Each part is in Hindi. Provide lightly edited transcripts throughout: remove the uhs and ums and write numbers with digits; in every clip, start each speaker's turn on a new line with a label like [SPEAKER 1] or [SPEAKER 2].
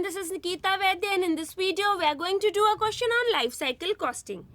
[SPEAKER 1] everyone, this is Nikita Vaidya and in this video we are going to do a question on life cycle costing.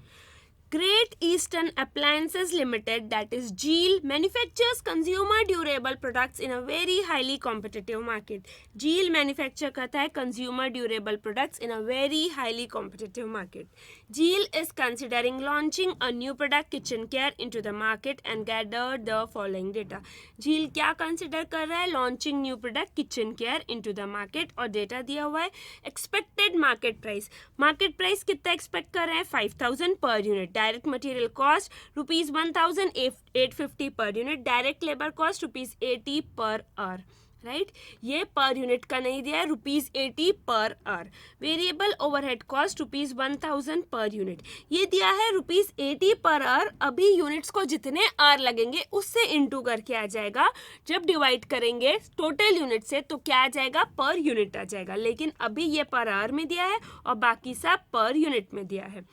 [SPEAKER 1] Great Eastern Appliances Limited, that is GEAL, manufactures consumer durable products in a very highly competitive market. GEAL manufacture करता है consumer durable products in a very highly competitive market. GEAL is considering launching a new product kitchen care into the market and gathered the following data. GEAL क्या consider कर रहा है? Launching new product kitchen care into the market और data दिया हुआ है. Expected market price. Market price कितना expect कर रहे हैं? 5,000 per unit. Direct material cost rupees 1,850 per unit. Direct labor cost rupees 80 per hour. Right ये पर यूनिट का नहीं दिया है, rupees 80 per our. Variable overhead cost rupees 1,000 per unit, ये दिया है रुपीज 80 पर आवर. अभी यूनिट्स को जितने आवर लगेंगे उससे इनटू करके आ जाएगा. जब डिवाइड करेंगे टोटल यूनिट से तो क्या आ जाएगा? पर यूनिट आ जाएगा. लेकिन अभी ये पर आवर में दिया है और बाकी सब पर यूनिट में दिया है.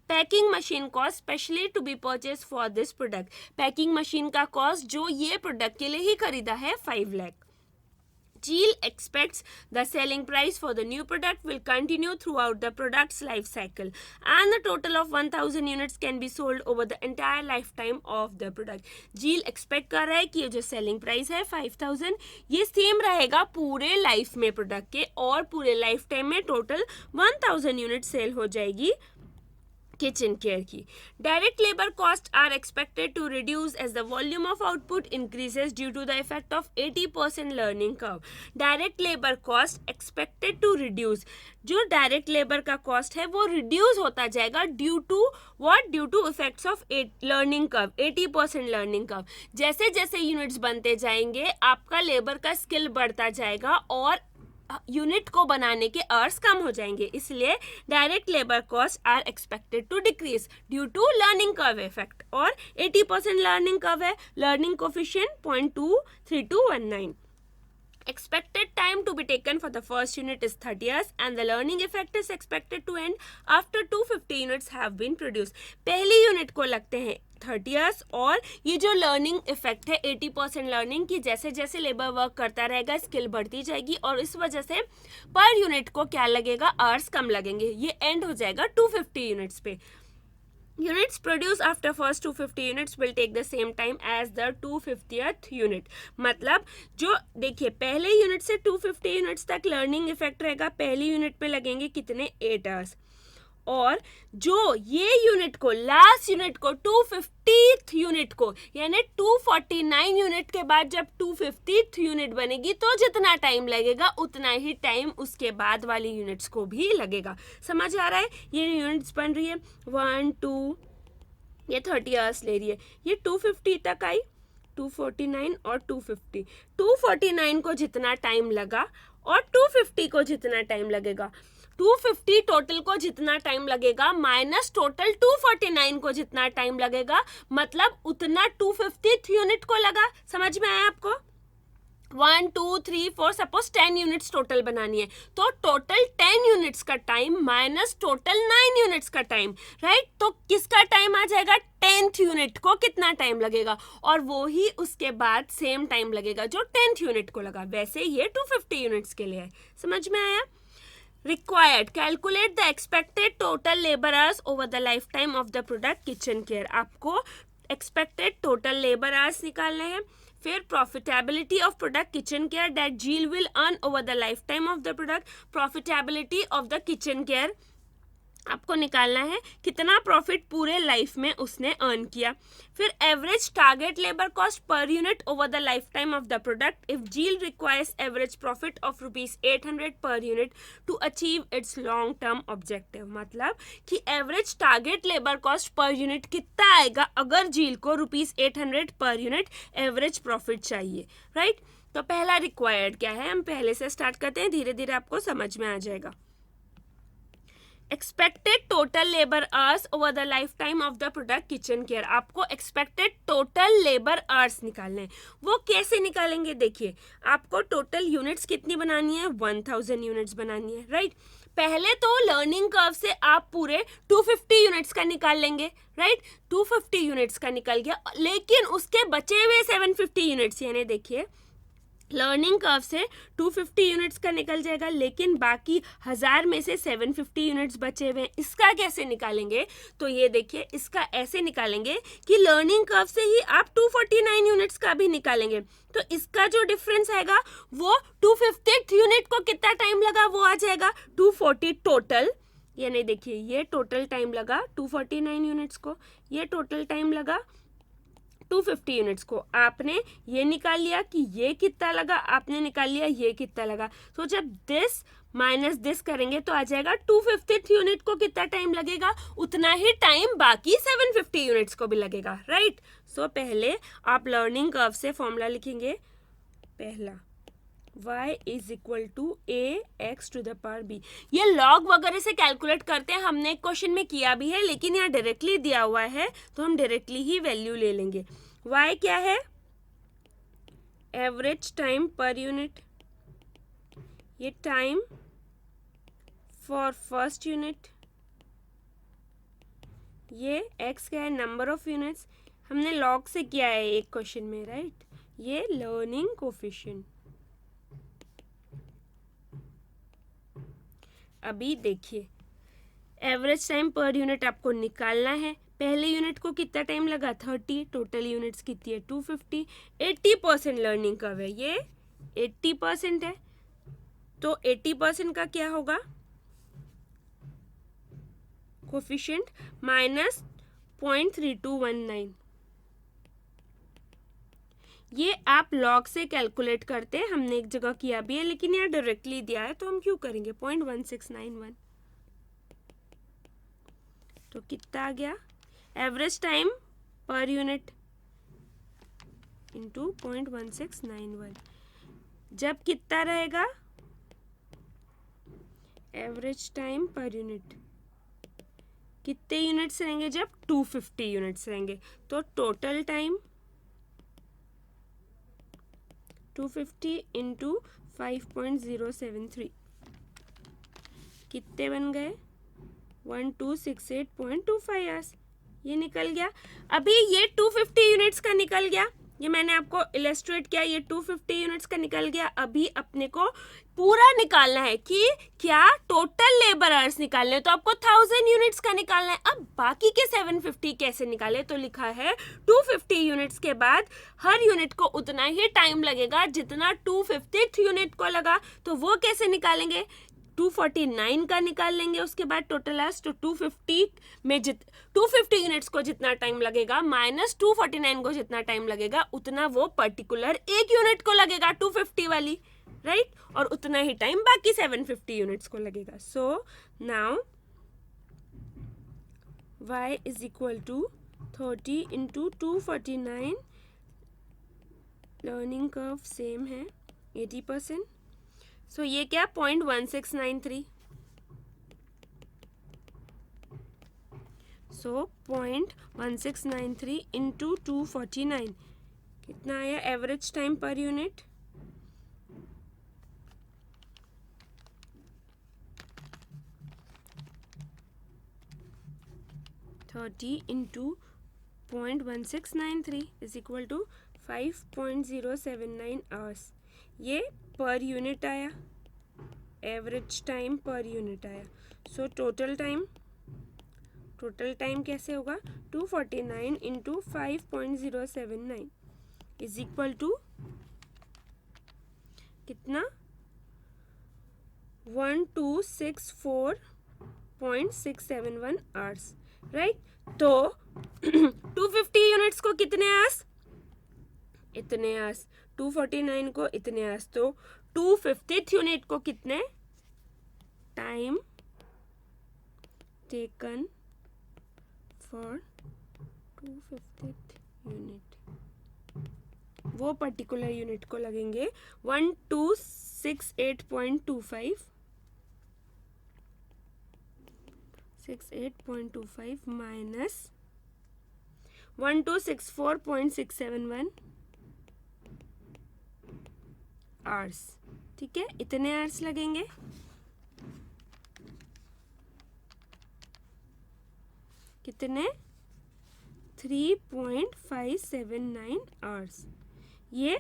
[SPEAKER 1] Packing machine cost specially to be purchase for this product. Packing machine का कॉस्ट जो ये प्रोडक्ट के लिए ही खरीदा है 5 lakh. GEAL expects the selling price for the new product will continue throughout the product's life cycle and the total of 1,000 units can be sold over the entire lifetime of the product. GEAL expect कर रहा है कि ये जो selling price है 5,000 ये सेम रहेगा पूरे लाइफ में प्रोडक्ट के और पूरे लाइफ टाइम में टोटल 1,000 यूनिट सेल हो जाएगी किचन केयर की. Direct labour cost are expected to reduce as the volume of output increases due to the effect of 80% learning curve. Direct labour cost expected to reduce, जो डायरेक्ट लेबर का कॉस्ट है वो रिड्यूस होता जाएगा due to what? Due to effects of learning curve, 80% learning curve. जैसे जैसे यूनिट्स बनते जाएंगे आपका लेबर का स्किल बढ़ता जाएगा और यूनिट को बनाने के आवर्स कम हो जाएंगे. इसलिए direct labour cost are expected to decrease due to learning curve effect. और 80% लर्निंग कर्व है, learning coefficient 0.23219. Expected time to be taken for the first unit is 30 years and the learning effect is expected to end after 250 units have been produced. पहली यूनिट को लगते हैं 30 years और ये जो लर्निंग इफेक्ट है 80% लर्निंग की, जैसे जैसे लेबर वर्क करता रहेगा स्किल बढ़ती जाएगी और इस वजह से पर यूनिट को क्या लगेगा? आवर्स कम लगेंगे. ये एंड हो जाएगा 250 यूनिट्स पे. Units produced after first 250 units will take the same time as the 250th unit. मतलब जो देखिए पहले यूनिट से 250 यूनिट्स तक लर्निंग इफेक्ट रहेगा. पहली यूनिट पे लगेंगे कितने? 8 आवर्स. और जो ये यूनिट को लास्ट यूनिट को 250th यूनिट को यानी 249 यूनिट के बाद जब 250th यूनिट बनेगी तो जितना टाइम लगेगा उतना ही टाइम उसके बाद वाली यूनिट्स को भी लगेगा. समझ आ रहा है? ये यूनिट्स बन रही है 1 2, ये 30 आवर्स ले रही है. ये 250 तक आई, 249 और 250. 249 को जितना टाइम लगा और 250 को जितना टाइम लगेगा, 250 टोटल को जितना टाइम लगेगा माइनस टोटल 249 को जितना टाइम लगेगा, मतलब उतना 250th यूनिट को लगा. समझ में आया आपको? 1 2 3 4 सपोज 10 यूनिट्स टोटल बनानी है तो टोटल 10 यूनिट्स का टाइम माइनस टोटल 9 यूनिट्स का टाइम. राइट तो किसका टाइम आ जाएगा? 10th यूनिट को कितना टाइम लगेगा और वो ही उसके बाद सेम टाइम लगेगा जो 10th यूनिट को लगा. वैसे ये 250 यूनिट्स के लिए है. समझ में आया? Required. Calculate the expected total labor hours over the lifetime of the product kitchen care. आपको expected total labor hours निकालने हैं. फिर profitability of product kitchen care that GEAL will earn over the lifetime of the product. Profitability of the kitchen care आपको निकालना है, कितना प्रॉफिट पूरे लाइफ में उसने अर्न किया. फिर average target labour cost per unit over the life time of the product if GEAL requires average profit of rupees 800 per unit to achieve its long term objective. मतलब कि average target labour cost per unit कितना आएगा अगर GEAL को rupees 800 per unit average profit चाहिए. राइट तो पहला रिक्वायर्ड क्या है, हम पहले से स्टार्ट करते हैं, धीरे धीरे आपको समझ में आ जाएगा. Expected total labour hours over the life time of the product kitchen care. आपको एक्सपेक्टेड टोटल लेबर आवर्स निकालने हैं. वो कैसे निकालेंगे? देखिए आपको टोटल यूनिट्स कितनी बनानी है? 1,000 यूनिट्स बनानी है. राइट पहले तो लर्निंग कर्व से आप पूरे 250 यूनिट्स का निकाल लेंगे. राइट 250 यूनिट्स का निकल गया, लेकिन उसके बचे हुए 750 यूनिट्स यानी देखिए लर्निंग कर्व से 250 यूनिट्स का निकल जाएगा, लेकिन बाकी 1000 में से 750 यूनिट्स बचे हुए हैं। इसका कैसे निकालेंगे? तो ये देखिए, इसका ऐसे निकालेंगे कि लर्निंग कर्व से ही आप 249 यूनिट्स का भी निकालेंगे। तो इसका जो डिफरेंस आएगा वो 250 यूनिट को कितना टाइम लगा वो आ जाएगा 240 टोटल। यानी देखिए, ये टोटल टाइम लगा 249 यूनिट्स को, ये टोटल टाइम लगा 250 यूनिट्स को। आपने ये निकाल लिया कि ये कितना लगा, आपने निकाल लिया ये कितना लगा। तो जब दिस माइनस दिस करेंगे तो आ जाएगा 250 यूनिट को कितना टाइम लगेगा, उतना ही टाइम बाकी 750 यूनिट्स को भी लगेगा, राइट। सो पहले आप लर्निंग कर्व से फॉर्मूला लिखेंगे। पहला y is equal to ax to the power b। ये लॉग वगैरह से कैलकुलेट करते हैं, हमने एक क्वेश्चन में किया भी है, लेकिन यहाँ डायरेक्टली दिया हुआ है तो हम डायरेक्टली ही वैल्यू ले लेंगे। y क्या है? एवरेज टाइम पर यूनिट, ये टाइम फॉर फर्स्ट यूनिट। ये x क्या है? नंबर ऑफ यूनिट्स, हमने लॉग से किया है एक क्वेश्चन में, राइट। ये लर्निंग कोफिशिएंट। अभी देखिए, एवरेज टाइम पर यूनिट आपको निकालना है। पहले यूनिट को कितना टाइम लगा? 30। टोटल यूनिट्स कितनी है? 250। 80% लर्निंग कर्व है, ये 80% है, तो 80% का क्या होगा? Coefficient minus 0.3219। ये आप लॉग से कैलकुलेट करते हैं, हमने एक जगह किया भी है, लेकिन यहाँ डायरेक्टली दिया है तो हम क्यों करेंगे? 0.1691। तो कितना आ गया? Average time per unit into 0.1691। जब कितना रहेगा? एवरेज टाइम पर यूनिट कितने यूनिट्स रहेंगे? जब 250 यूनिट्स रहेंगे। तो टोटल टाइम 250 इंटू 5.073 कितने बन गए? 1268.25 आवर्स। ये निकल गया। अभी ये 250 यूनिट्स का निकल गया, ये मैंने आपको इलस्ट्रेट किया, ये 250 यूनिट्स का निकल गया। अभी अपने को पूरा निकालना है कि क्या टोटल लेबर आवर्स निकालने हैं, तो आपको 1000 यूनिट्स का निकालना है। अब बाकी के 750 कैसे निकाले? तो लिखा है 250 यूनिट्स के बाद हर यूनिट को उतना ही टाइम लगेगा जितना 250th यूनिट को लगा। तो वो कैसे निकालेंगे? 249 का निकाल लेंगे उसके बाद टोटल आवर्स। तो 250 में 250 यूनिट्स को जितना टाइम लगेगा माइनस 249 को जितना टाइम लगेगा, उतना वो पर्टिकुलर एक यूनिट को लगेगा 250 वाली, राइट। और उतना ही टाइम बाकी 750 यूनिट्स को लगेगा। So now y is equal to 30 into 249। Learning curve same है 80%। सो ये क्या? 0.1693। सो 0.1693 इंटू 249 कितना आया? Average time per unit 30 into 0.1693 is equal to 5.079 hours. ये पर यूनिट आया, एवरेज टाइम पर यूनिट आया। सो टोटल टाइम कैसे होगा? 249 इंटू 5.079 इज इक्वल टू कितना? 1264.671 आवर्स, राइट। तो 250 यूनिट्स को कितने आवर्स? इतने आवर्स। 249 को इतने आवर्स। तो 250th यूनिट को कितने time taken for 250th unit, वो पर्टिकुलर यूनिट को लगेंगे 1268.25 68.25 माइनस 1264.671 आवर्स। ठीक है, इतने आवर्स लगेंगे। कितने? 3.579 आवर्स। ये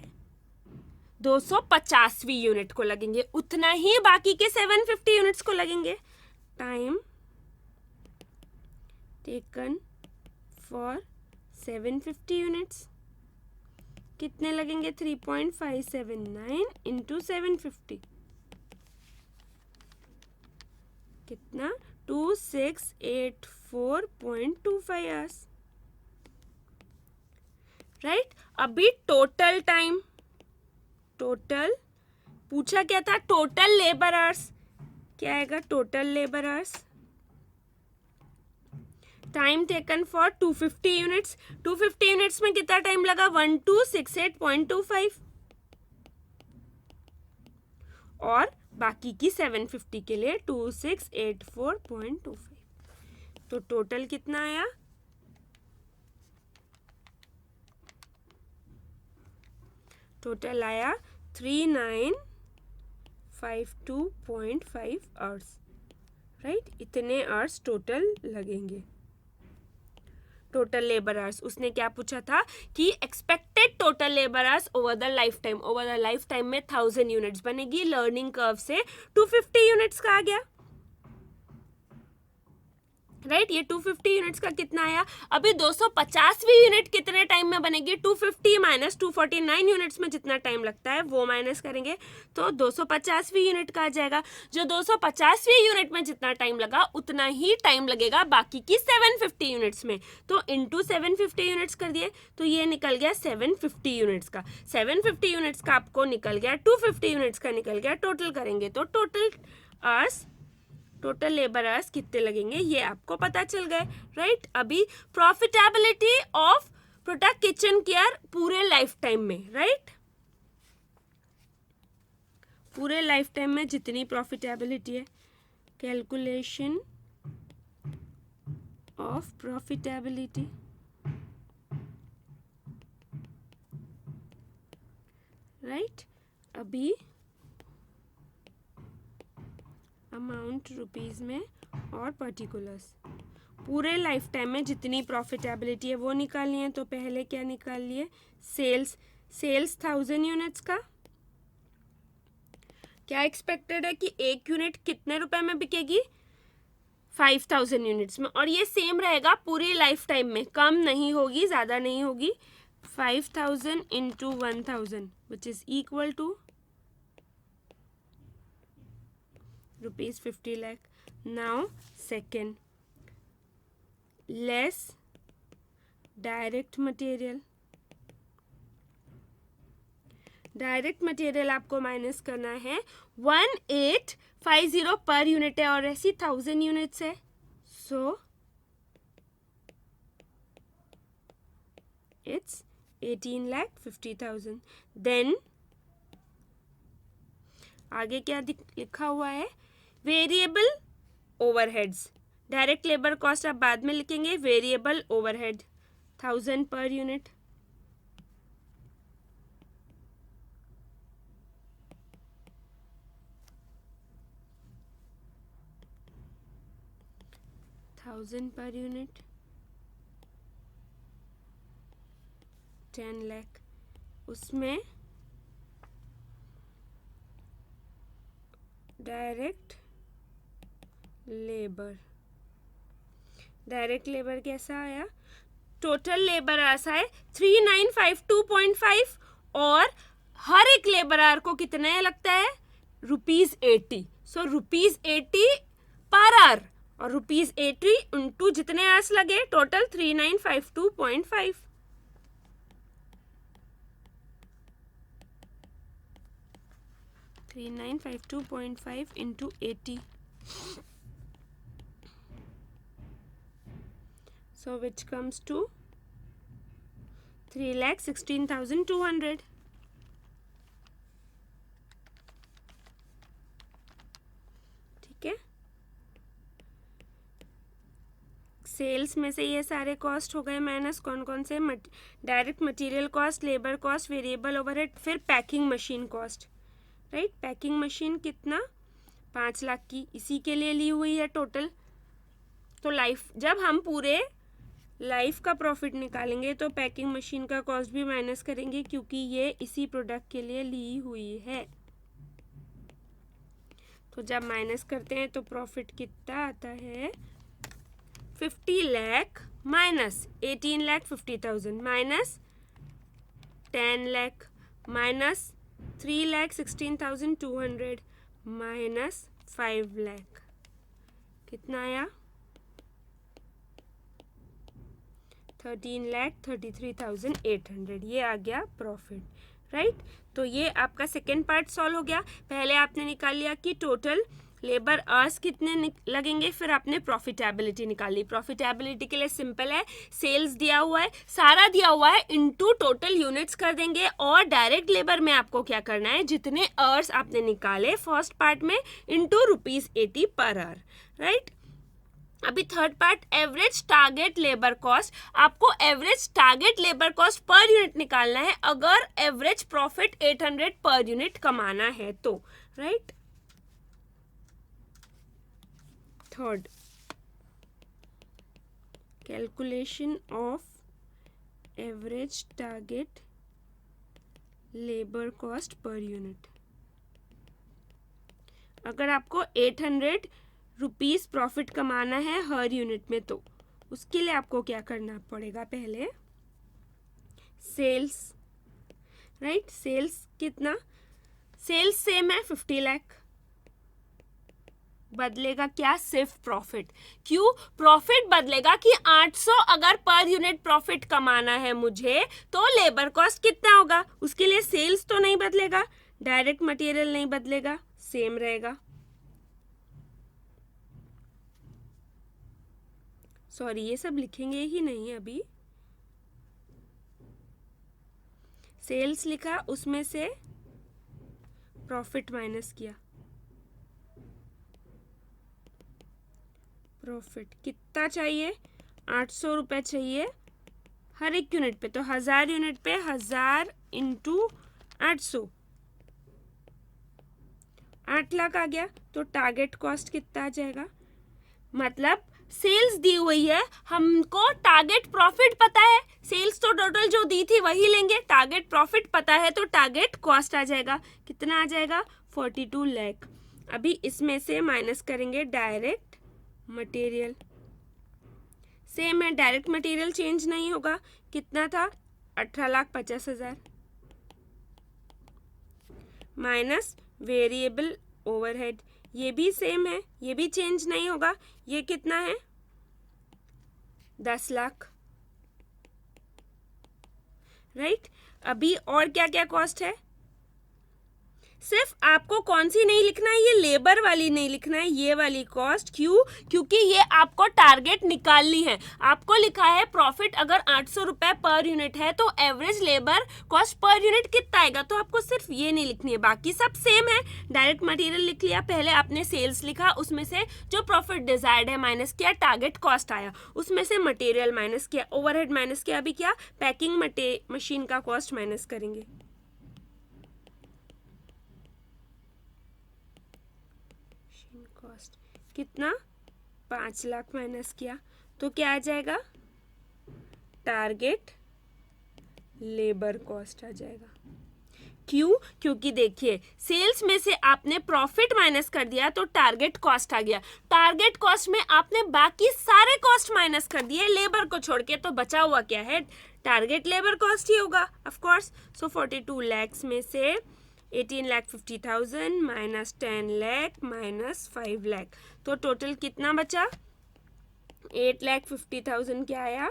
[SPEAKER 1] 250वीं यूनिट को लगेंगे, उतना ही बाकी के 750 यूनिट्स को लगेंगे. टाइम टेकन फॉर 750 यूनिट्स कितने लगेंगे? 3.579 इंटू 750 कितना? 2684.25 आवर्स. राइट. अभी टोटल टाइम, टोटल पूछा क्या था? Total labour hours. क्या आएगा? Total labour hours. Time taken for 250 units. 250 units में कितना टाइम लगा? 1268.25. और बाकी की 750 के लिए 2684.25. तो टोटल कितना आया? टोटल आया 3952.5 आवर्स. राइट. इतने आवर्स टोटल लगेंगे. Total labour hours. उसने क्या पूछा था कि expected total labour hours over the life time. Over the life time में 1000 यूनिट्स बनेगी. लर्निंग कर्व से 250 यूनिट्स का आ गया. राइट. ये 250 यूनिट्स का कितना आया? अभी 250वीं यूनिट कितने टाइम में बनेगी? 250 माइनस 249 यूनिट्स में जितना टाइम लगता है वो माइनस करेंगे तो 250वीं यूनिट का आ जाएगा. जो 250वीं यूनिट में जितना टाइम लगा उतना ही टाइम लगेगा बाकी की 750 यूनिट्स में. तो इंटू 750 यूनिट्स कर दिए तो ये निकल गया 750 यूनिट्स का. 750 यूनिट्स का आपको निकल गया, 250 यूनिट्स का निकल गया. टोटल करेंगे तो total hours, total labour hours कितने लगेंगे ये आपको पता चल गए. राइट. अभी profitability of product kitchen care पूरे लाइफ टाइम में. राइट. पूरे लाइफ टाइम में जितनी प्रॉफिटेबिलिटी है, कैलकुलेशन ऑफ प्रॉफिटेबिलिटी. राइट. अभी अमाउंट रुपीस में और पर्टिकुलर्स पूरे लाइफ टाइम में जितनी प्रॉफिटेबिलिटी है वो निकालनी है. तो पहले क्या निकाल लिए? सेल्स. सेल्स 1000 यूनिट्स का क्या एक्सपेक्टेड है कि एक यूनिट कितने रुपए में बिकेगी? 5000 यूनिट्स में. और ये सेम रहेगा पूरी लाइफ टाइम में, कम नहीं होगी, ज़्यादा नहीं होगी. 5000 into 1000 which is equal to rupees 50 lakh. Now second, less direct material. Direct material आपको माइनस करना है. 1850 पर यूनिट है और ऐसी 1000 यूनिट्स है. So it's 18,50,000. देन आगे क्या लिखा हुआ है? Variable overheads. Direct labour cost आप बाद में लिखेंगे. Variable overhead 1000 per unit. Per unit 10 lakh. उसमें डायरेक्ट लेबर. डायरेक्ट लेबर कैसा आया? टोटल लेबर आवर्स आए 3952.5 और हर एक लेबर आवर को कितने लगता है? ₹80. सो ₹80 पर आवर और ₹80 इंटू जितने आवर्स लगे total 3952.5. $3952.5 into 80. So which comes to 3,16,200. ठीक है. सेल्स में से ये सारे कॉस्ट हो गए माइनस. कौन कौन से? Direct material cost, labour cost, variable overhead, फिर packing machine cost. Right. Packing machine कितना? 5 लाख की. इसी के लिए ली हुई है टोटल. तो जब हम पूरे लाइफ का प्रॉफिट निकालेंगे तो पैकिंग मशीन का कॉस्ट भी माइनस करेंगे क्योंकि ये इसी प्रोडक्ट के लिए ली हुई है। तो जब माइनस करते हैं तो प्रॉफिट कितना आता है, 50 lakh minus 18,50,000 minus 10 lakh minus 3,16,200 minus 5 lakh, कितना आया 13,33,800, ये आ गया प्रॉफिट, राइट। तो ये आपका सेकेंड पार्ट सॉल्व हो गया। पहले आपने निकाल लिया कि टोटल लेबर आवर्स कितने लगेंगे, फिर आपने प्रॉफिटेबिलिटी निकाली। प्रॉफिटेबिलिटी के लिए सिंपल है, सेल्स दिया हुआ है, सारा दिया हुआ है, इनटू टोटल यूनिट्स कर देंगे और डायरेक्ट लेबर में आपको क्या करना है, जितने आवर्स आपने निकाले फर्स्ट पार्ट में इनटू ₹80 पर आवर, राइट। अभी third part average target labour cost, आपको average target labour cost per unit निकालना है अगर एवरेज प्रॉफिट 800 पर यूनिट कमाना है तो, right. Third, calculation of average target labour cost per unit. अगर आपको 800 रुपीस प्रॉफिट कमाना है हर यूनिट में तो उसके लिए आपको क्या करना पड़ेगा, पहले सेल्स, राइट। सेल्स कितना, सेल्स सेम है 50 लाख, बदलेगा क्या, सिर्फ प्रॉफिट। क्यों प्रॉफिट बदलेगा कि 800 अगर पर यूनिट प्रॉफिट कमाना है मुझे तो लेबर कॉस्ट कितना होगा, उसके लिए सेल्स तो नहीं बदलेगा, डायरेक्ट मटेरियल नहीं बदलेगा, सेम रहेगा। सॉरी ये सब लिखेंगे ही नहीं, अभी सेल्स लिखा, उसमें से प्रॉफिट माइनस किया, प्रॉफिट कितना चाहिए, 800 रुपये चाहिए हर एक यूनिट पे, तो 1000 यूनिट पे 1000 इंटू 800, 8 लाख आ गया। तो टारगेट कॉस्ट कितना आ जाएगा, मतलब सेल्स दी हुई है, हमको टारगेट प्रॉफिट पता है, सेल्स तो टोटल जो दी थी वही लेंगे, टारगेट प्रॉफिट पता है तो टारगेट कॉस्ट आ जाएगा, कितना आ जाएगा 42 लाख। अभी इसमें से माइनस करेंगे डायरेक्ट मटेरियल, सेम है, डायरेक्ट मटेरियल चेंज नहीं होगा, कितना था 18,50,000 माइनस वेरिएबल ओवरहेड, ये भी सेम है, ये भी चेंज नहीं होगा, ये कितना है 10 लाख, राइट। अभी और क्या क्या कॉस्ट है, सिर्फ आपको कौन सी नहीं लिखना है, ये लेबर वाली नहीं लिखना है, ये वाली कॉस्ट। क्यों, क्योंकि ये आपको टारगेट निकालनी है। आपको लिखा है प्रॉफिट अगर 800 रुपये पर यूनिट है तो average labour cost per unit कितना आएगा, तो आपको सिर्फ ये नहीं लिखनी है, बाकी सब सेम है। डायरेक्ट मटेरियल लिख लिया, पहले आपने सेल्स लिखा, उसमें से जो प्रॉफिट डिजायर्ड है माइनस किया, टारगेट कॉस्ट आया, उसमें से मटेरियल माइनस किया, ओवरहेड माइनस किया, अभी क्या पैकिंग मशीन का कॉस्ट माइनस करेंगे। कॉस्ट कितना 5 लाख माइनस किया तो क्या आ जाएगा, टारगेट लेबर कॉस्ट आ जाएगा। क्यों, क्योंकि देखिए सेल्स में से आपने प्रॉफिट माइनस कर दिया तो टारगेट कॉस्ट आ गया, टारगेट कॉस्ट में आपने बाकी सारे कॉस्ट माइनस कर दिए लेबर को छोड़ के, तो बचा हुआ क्या है, टारगेट लेबर कॉस्ट ही होगा ऑफ कोर्स। सो 42 लाख में से 18,50,000 माइनस 10 लाख माइनस 5 लाख, तो टोटल कितना बचा 8,50,000 क्या आया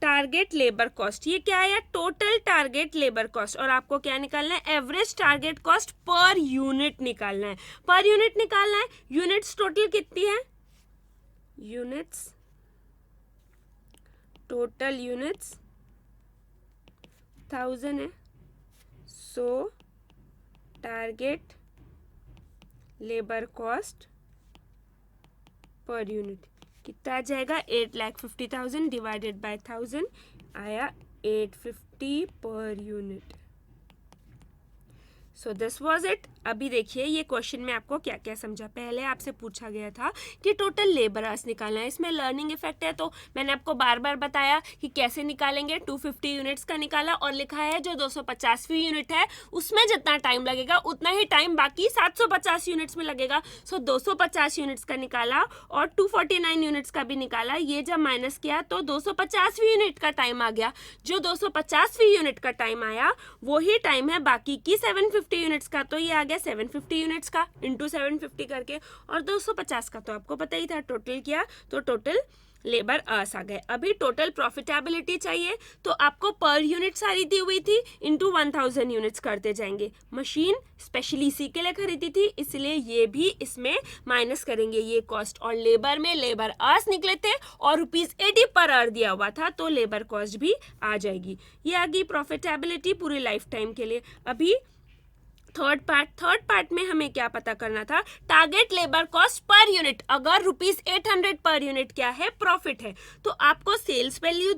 [SPEAKER 1] टारगेट लेबर कॉस्ट। ये क्या आया टोटल टारगेट लेबर कॉस्ट, और आपको क्या निकालना है, average target cost per unit निकालना है, पर यूनिट निकालना है। यूनिट्स टोटल कितनी है, यूनिट्स टोटल यूनिट्स 1000 है, सो target labour cost per unit कितना आ जाएगा, 8,50,000 डिवाइडेड बाय 1000 आया 850 per unit. So this was it. अभी देखिए ये क्वेश्चन में आपको क्या क्या समझा। पहले आपसे पूछा गया था कि टोटल लेबर आवर्स निकालना है, इसमें लर्निंग इफेक्ट है, तो मैंने आपको बार बार बताया कि कैसे निकालेंगे। 250 यूनिट्स का निकाला और लिखा है जो 250वीं यूनिट है उसमें जितना टाइम लगेगा उतना ही टाइम बाकी 750 यूनिट्स में लगेगा। सो 250 यूनिट्स का निकाला और 249 यूनिट्स का भी निकाला। ये जब माइनस किया तो 250वीं यूनिट का टाइम आ गया। जो 250वीं यूनिट का टाइम आया वही टाइम है बाकी की 750 यूनिट्स का, तो ये आ गया 750 यूनिट्स का इंटू 750 करके, और 250 का तो आपको पता ही था। टोटल किया तो टोटल लेबर आवर्स आ गए। अभी टोटल प्रॉफिटेबिलिटी चाहिए तो आपको पर यूनिट सारी दी हुई थी इंटू 1000 यूनिट्स करते जाएंगे। मशीन स्पेशली इसी के लिए खरीदी थी इसलिए ये भी इसमें माइनस करेंगे ये कॉस्ट, और लेबर में लेबर आवर्स निकले थे और ₹80 पर आवर दिया हुआ था तो लेबर कॉस्ट भी आ जाएगी। ये आ गई प्रॉफिटेबिलिटी पूरी लाइफ टाइम के लिए। अभी थर्ड पार्ट में हमें क्या पता करना था, target labour cost per unit. अगर ₹800 पर यूनिट क्या है, प्रॉफिट है, तो आपको सेल्स वैल्यू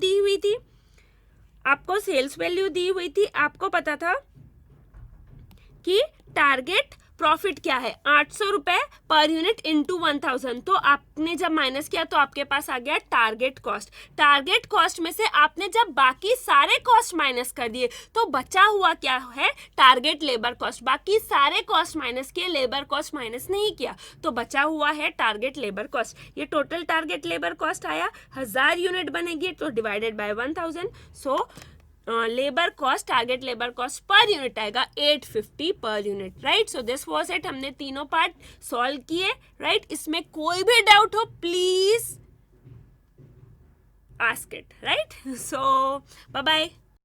[SPEAKER 1] दी हुई थी, आपको पता था कि टारगेट प्रॉफिट क्या है, 800 रुपए पर यूनिट इंटू 1000। तो आपने जब माइनस किया तो आपके पास आ गया टारगेट कॉस्ट। टारगेट कॉस्ट में से आपने जब बाकी सारे कॉस्ट माइनस कर दिए तो बचा हुआ क्या है, टारगेट लेबर कॉस्ट। बाकी सारे कॉस्ट माइनस किए, लेबर कॉस्ट माइनस नहीं किया, तो बचा हुआ है टारगेट लेबर कॉस्ट। ये टोटल टारगेट लेबर कॉस्ट आया, 1000 यूनिट बनेगी तो divided by 1000। So labour cost, target labour cost per unit आएगा 850 per unit, right. So this was it, हमने तीनों पार्ट सॉल्व किए, राइट। इसमें कोई भी डाउट हो please ask it, right. So bye bye.